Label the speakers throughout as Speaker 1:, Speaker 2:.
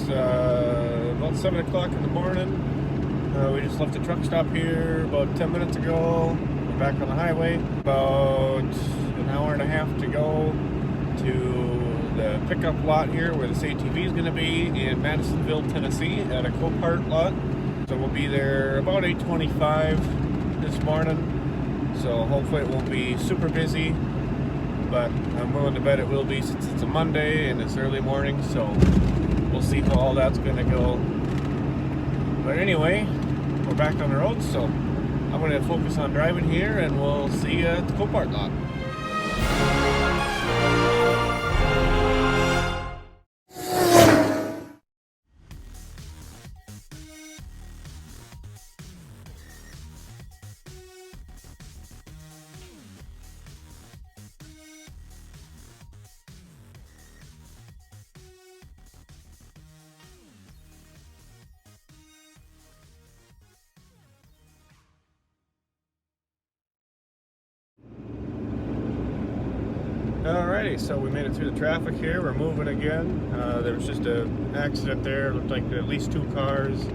Speaker 1: about 7 o'clock in the morning. We just left the truck stop here about 10 minutes ago. We're back on the highway. About an hour and a half to go to the pickup lot here where this ATV is going to be in Madisonville, Tennessee at a Copart lot. So we'll be there about 8:25 this morning. So hopefully it won't be super busy, but I'm willing to bet it will be since it's a Monday and it's early morning, so we'll see how all that's going to go. But anyway, we're back on the road, so I'm going to focus on driving here and we'll see you at the Copart lot. Alrighty, so we made it through the traffic here. We're moving again. There was just an accident there. It looked like at least 2 cars.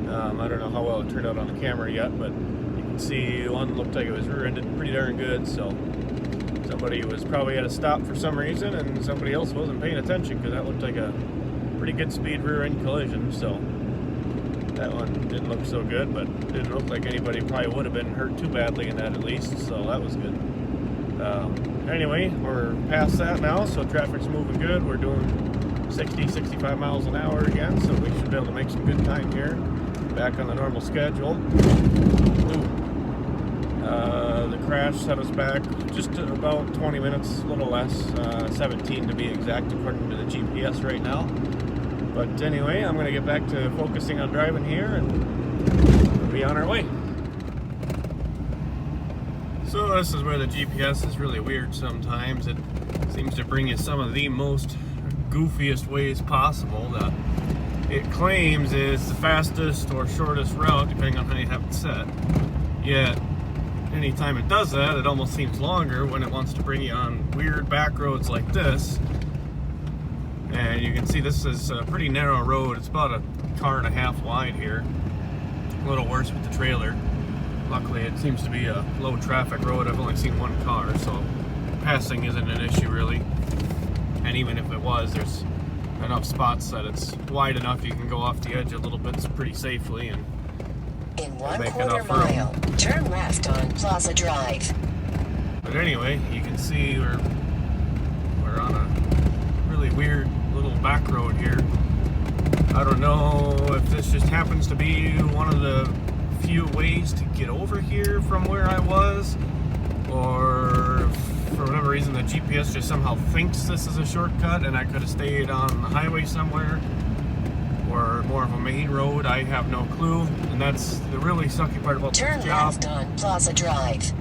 Speaker 1: I don't know how well it turned out on the camera yet, but you can see one looked like it was rear-ended pretty darn good. So somebody was probably at a stop for some reason, and somebody else wasn't paying attention because that looked like a pretty good speed rear-end collision. So that one didn't look so good, but didn't look like anybody probably would have been hurt too badly in that at least. So that was good. Anyway, we're past that now, so traffic's moving good. We're doing 60, 65 miles an hour again, so we should be able to make some good time here. Back on the normal schedule. The crash set us back just about 20 minutes, a little less, 17 to be exact according to the GPS right now. But anyway, I'm going to get back to focusing on driving here and we'll be on our way. So this is where the GPS is really weird sometimes. It seems to bring you some of the most goofiest ways possible that it claims is the fastest or shortest route, depending on how you have it set. Yet, anytime it does that, it almost seems longer when it wants to bring you on weird back roads like this. And you can see this is a pretty narrow road. It's about a car and a half wide here. A little worse with the trailer. Luckily, it seems to be a low traffic road. I've only seen 1 car, so passing isn't an issue really. And even if it was, there's enough spots that it's wide enough you can go off the edge a little bit pretty safely and
Speaker 2: in 1/4 mile, turn left on Plaza Drive.
Speaker 1: But anyway, you can see we're on a really weird little back road here. I don't know if this just happens to be one of the few ways to get over here from where I was, or for whatever reason the GPS just somehow thinks this is a shortcut and I could have stayed on the highway somewhere or more of a main road. I have no clue, and that's the really sucky part about this job.
Speaker 2: Turn left on Plaza Drive.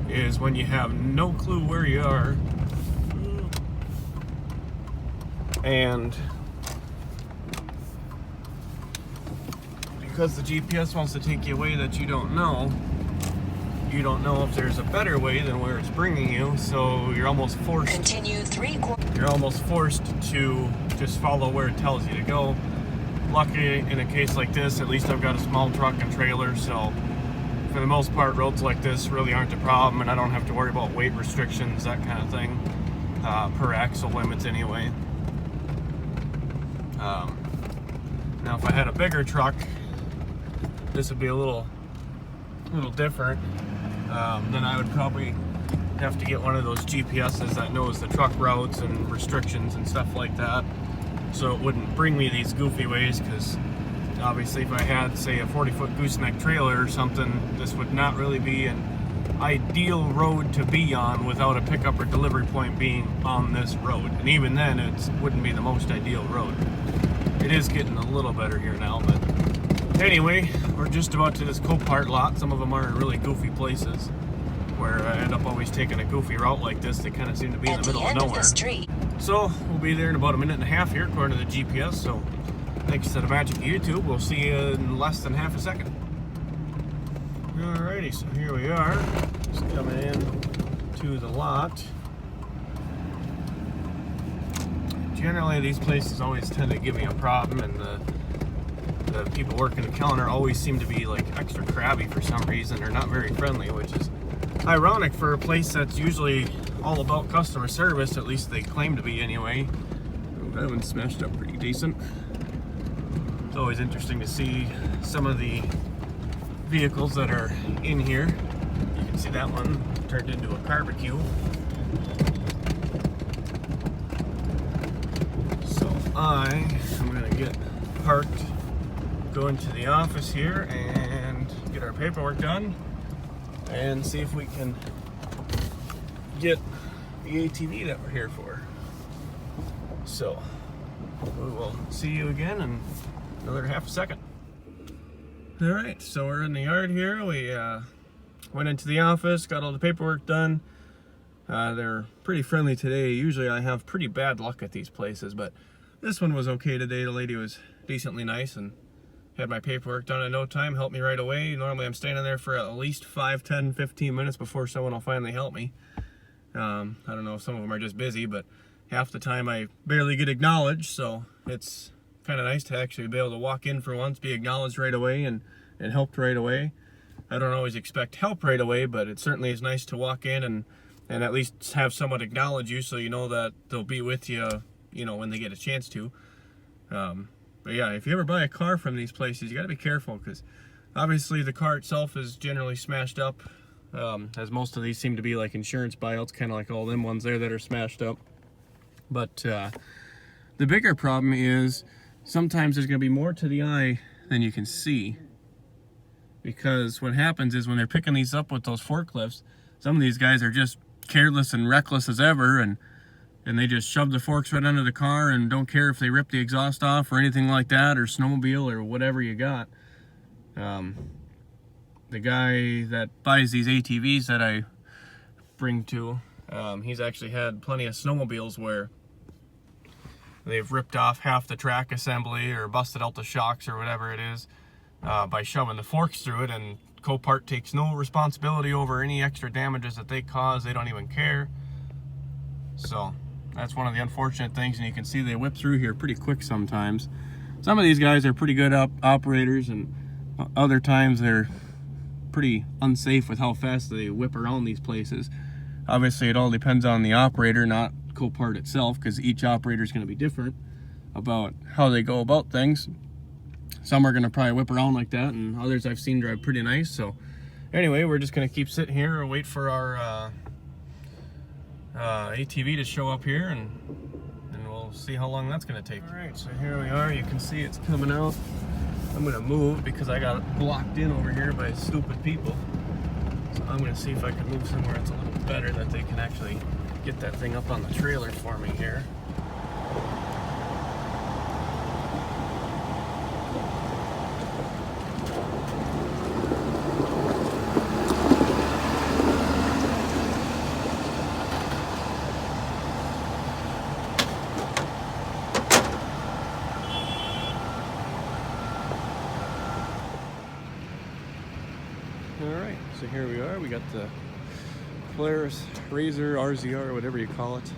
Speaker 1: Is when you have no clue where you are and because the GPS wants to take you a way that you don't know if there's a better way than where it's bringing you, so you're almost forced.
Speaker 2: Continue 3/4.
Speaker 1: You're almost forced to just follow where it tells you to go. Lucky in a case like this, at least I've got a small truck and trailer, so for the most part, roads like this really aren't a problem, and I don't have to worry about weight restrictions, that kind of thing, per axle limits anyway. Now, if I had a bigger truck, this would be a little different. Then I would probably have to get one of those GPSs that knows the truck routes and restrictions and stuff like that, so it wouldn't bring me these goofy ways, because obviously if I had, say, a 40-foot gooseneck trailer or something, this would not really be an ideal road to be on without a pickup or delivery point being on this road. And even then, it wouldn't be the most ideal road. It is getting a little better here now, but anyway, we're just about to this Copart lot. Some of them are in really goofy places where I end up always taking a goofy route like this. They kind of seem to be in the middle of nowhere. So we'll be there in about a minute and a half here according to the GPS. So thanks to the magic of YouTube, we'll see you in less than half a second. Alrighty, so here we are. Just coming in to the lot. generally these places always tend to give me a problem, and the people working the counter always seem to be like extra crabby for some reason, or not very friendly, which is ironic for a place that's usually all about customer service. At least they claim to be anyway. That one's smashed up pretty decent. It's always interesting to see some of the vehicles that are in here. You can see that one turned into a barbecue. So I'm gonna get parked, go into the office here and get our paperwork done and see if we can get the ATV that we're here for. So we will see you again in another half a second. All right, so we're in the yard here. We went into the office, got all the paperwork done. They're pretty friendly today. Usually I have pretty bad luck at these places, but this one was okay today. The lady was decently nice and had my paperwork done in no time, helped me right away. Normally I'm standing there for at least 5, 10, 15 minutes before someone will finally help me. I don't know if some of them are just busy, but half the time I barely get acknowledged, so it's kind of nice to actually be able to walk in for once, be acknowledged right away and helped right away. I don't always expect help right away, but it certainly is nice to walk in and at least have someone acknowledge you, so you know that they'll be with you, you know, when they get a chance to. But yeah, if you ever buy a car from these places, you got to be careful, because obviously the car itself is generally smashed up, as most of these seem to be like insurance buyouts, kind of like all them ones there that are smashed up. But the bigger problem is sometimes there's going to be more to the eye than you can see, because what happens is when they're picking these up with those forklifts, some of these guys are just careless and reckless as ever, and they just shove the forks right under the car and don't care if they rip the exhaust off or anything like that, or snowmobile or whatever you got. The guy that buys these ATVs that I bring to, he's actually had plenty of snowmobiles where they've ripped off half the track assembly or busted out the shocks or whatever it is by shoving the forks through it, and Copart takes no responsibility over any extra damages that they cause. They don't even care. So that's one of the unfortunate things, and you can see they whip through here pretty quick sometimes. Some of these guys are pretty good operators, and other times they're pretty unsafe with how fast they whip around these places. Obviously, it all depends on the operator, not Copart itself, because each operator is going to be different about how they go about things. Some are going to probably whip around like that, and others I've seen drive pretty nice. So anyway, we're just going to keep sitting here and wait for our ATV to show up here, and we'll see how long that's going to take. All right, so here we are. You can see it's coming out. I'm going to move because I got it blocked in over here by stupid people. So I'm going to see if I can move somewhere that's a little better, that they can actually get that thing up on the trailer for me here. Alright, so here we are. We got the Polaris RZR, whatever you call it,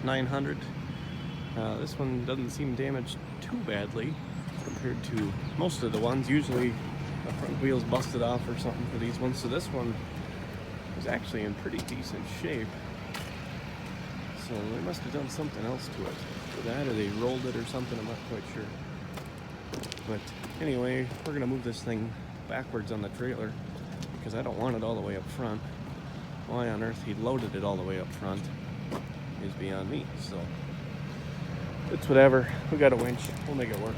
Speaker 1: 900. This one doesn't seem damaged too badly compared to most of the ones. Usually the front wheel's busted off or something for these ones, so this one is actually in pretty decent shape. So they must have done something else to it. For that, or they rolled it or something, I'm not quite sure. But anyway, we're gonna move this thing backwards on the trailer because I don't want it all the way up front. Why on earth he loaded it all the way up front is beyond me. So it's whatever. We got a winch. We'll make it work.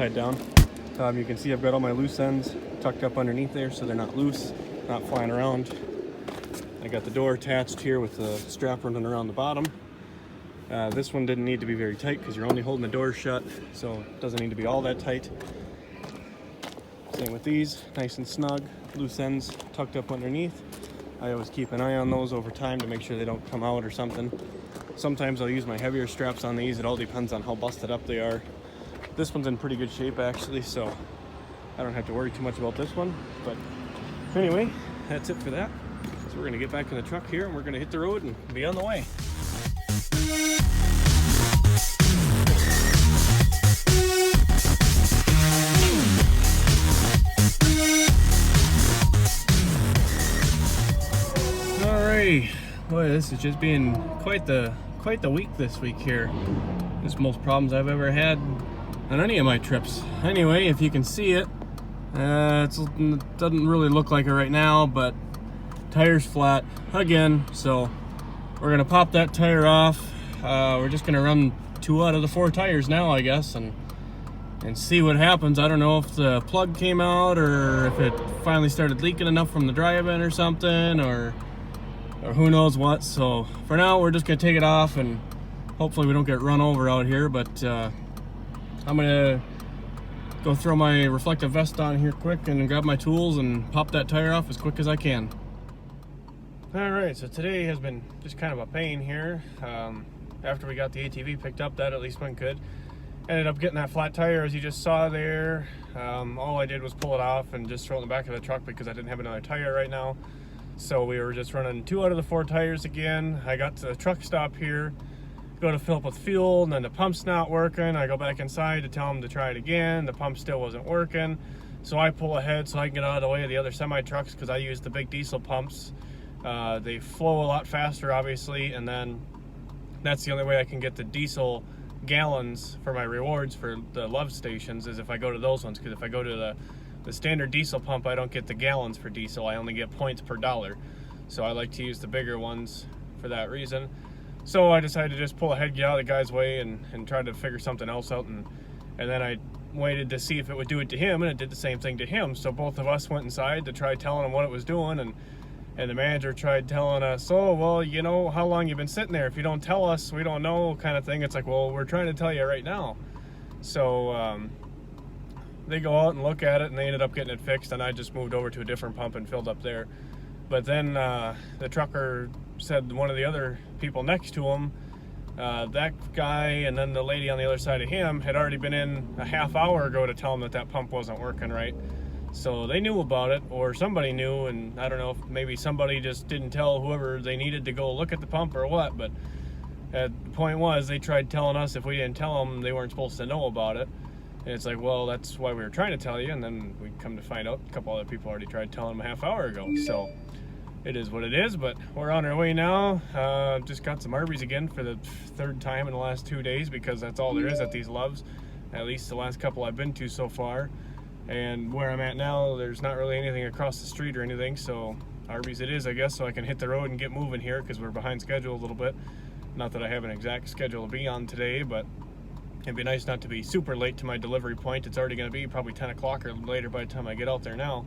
Speaker 1: tied down. You can see I've got all my loose ends tucked up underneath there so they're not loose, not flying around. I got the door attached here with the strap running around the bottom. This one didn't need to be very tight because you're only holding the door shut, so it doesn't need to be all that tight. Same with these, nice and snug, loose ends tucked up underneath. I always keep an eye on those over time to make sure they don't come out or something. Sometimes I'll use my heavier straps on these. It all depends on how busted up they are. This one's in pretty good shape actually, so I don't have to worry too much about this one. But anyway, that's it for that. So we're gonna get back in the truck here and we're gonna hit the road and be on the way. Alrighty, boy, this is just being quite the week this week here. This is the most problems I've ever had on any of my trips. Anyway, if you can see it, it doesn't really look like it right now, but tire's flat again, so we're gonna pop that tire off. We're just gonna run 2 out of the 4 tires now, I guess, and see what happens. I don't know if the plug came out or if it finally started leaking enough from the drive-in or something, or who knows what. So for now, we're just gonna take it off and hopefully we don't get run over out here, but I'm gonna go throw my reflective vest on here quick and grab my tools and pop that tire off as quick as I can. All right, so today has been just kind of a pain here. After we got the ATV picked up, that at least went good. Ended up getting that flat tire as you just saw there. All I did was pull it off and just throw it in the back of the truck because I didn't have another tire right now. So we were just running 2 out of the 4 tires again. I got to the truck stop here, go to fill up with fuel, and then the pump's not working. I go back inside to tell them to try it again. The pump still wasn't working. So I pull ahead so I can get out of the way of the other semi-trucks because I use the big diesel pumps. They flow a lot faster, obviously, and then that's the only way I can get the diesel gallons for my rewards for the love stations is if I go to those ones, because if I go to the standard diesel pump, I don't get the gallons for diesel. I only get points per dollar. So I like to use the bigger ones for that reason. So I decided to just pull ahead, get out of the guy's way, and try to figure something else out. And then I waited to see if it would do it to him, and it did the same thing to him. So both of us went inside to try telling him what it was doing, and the manager tried telling us, oh, well, you know, how long you've been sitting there? If you don't tell us, we don't know, kind of thing. It's like, well, we're trying to tell you right now. So they go out and look at it, and they ended up getting it fixed, and I just moved over to a different pump and filled up there. But then the trucker said one of the other people next to him, that guy and then the lady on the other side of him had already been in a half hour ago to tell him that pump wasn't working right. So they knew about it, or somebody knew, and I don't know if maybe somebody just didn't tell whoever they needed to go look at the pump or what, but the point was they tried telling us if we didn't tell them they weren't supposed to know about it. And it's like, well, that's why we were trying to tell you, and then we come to find out a couple other people already tried telling them a half hour ago. So it is what it is, but we're on our way now. Just got some Arby's again for the 3rd time in the last 2 days because that's all there is at these loves, at least the last couple I've been to so far. And where I'm at now, there's not really anything across the street or anything, so Arby's it is, I guess, so I can hit the road and get moving here because we're behind schedule a little bit. Not that I have an exact schedule to be on today, but it'd be nice not to be super late to my delivery point. It's already going to be probably 10 o'clock or later by the time I get out there now.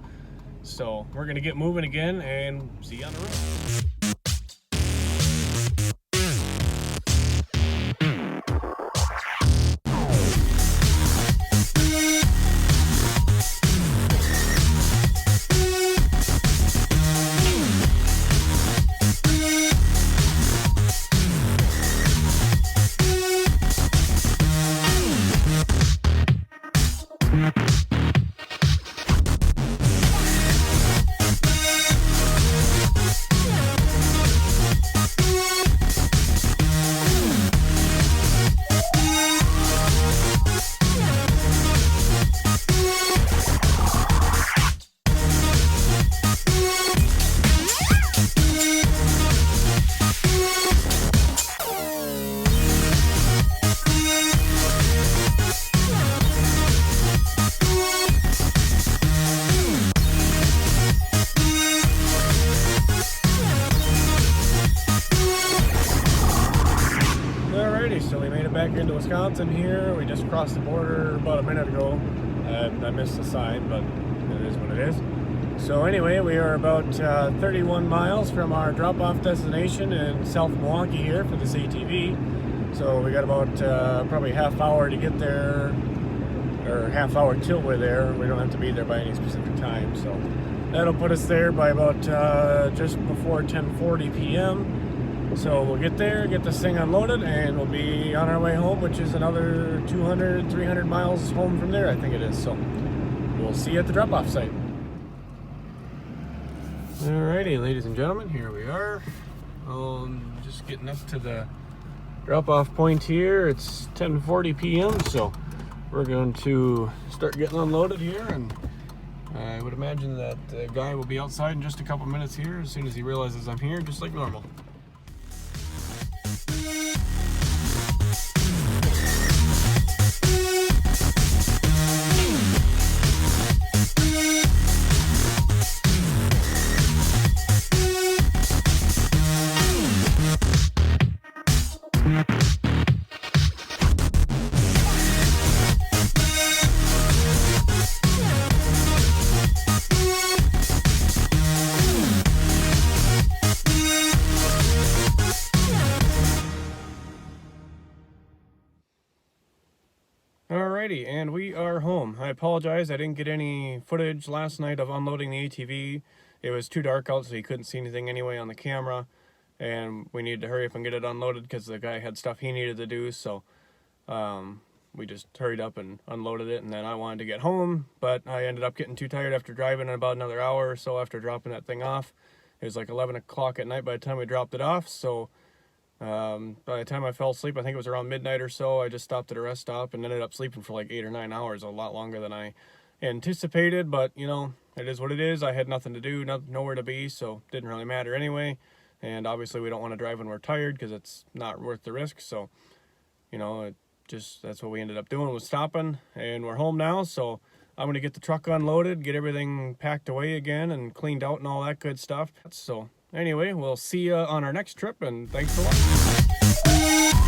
Speaker 1: So we're going to get moving again and see you on the road. into Wisconsin here. We just crossed the border about a minute ago. I missed the sign, but it is what it is. So anyway, we are about 31 miles from our drop-off destination in South Milwaukee here for this ATV. So we got about probably half hour to get there, or half hour till we're there. We don't have to be there by any specific time. So that'll put us there by about just before 10:40 p.m. So we'll get there, get this thing unloaded, and we'll be on our way home, which is another 200, 300 miles home from there, I think it is. So we'll see you at the drop-off site. Alrighty, ladies and gentlemen, here we are. Just getting up to the drop-off point here. It's 10:40 p.m. So we're going to start getting unloaded here, and I would imagine that the guy will be outside in just a couple minutes here as soon as he realizes I'm here, just like normal. Alrighty, and we are home. I apologize, I didn't get any footage last night of unloading the ATV. It was too dark out, so you couldn't see anything anyway on the camera, and we needed to hurry up and get it unloaded because the guy had stuff he needed to do. So we just hurried up and unloaded it, and then I wanted to get home, but I ended up getting too tired after driving about another hour or so after dropping that thing off. It was like 11 o'clock at night by the time we dropped it off. So by the time I fell asleep, I think it was around midnight or so, I just stopped at a rest stop and ended up sleeping for like 8 or 9 hours, a lot longer than I anticipated. But you know, it is what it is. I had nothing to do, nowhere to be, so it didn't really matter anyway. And obviously we don't want to drive when we're tired because it's not worth the risk. So you know, that's what we ended up doing, was stopping, and we're home now. So I'm gonna get the truck unloaded, get everything packed away again and cleaned out and all that good stuff. So anyway, we'll see you on our next trip, and thanks for watching.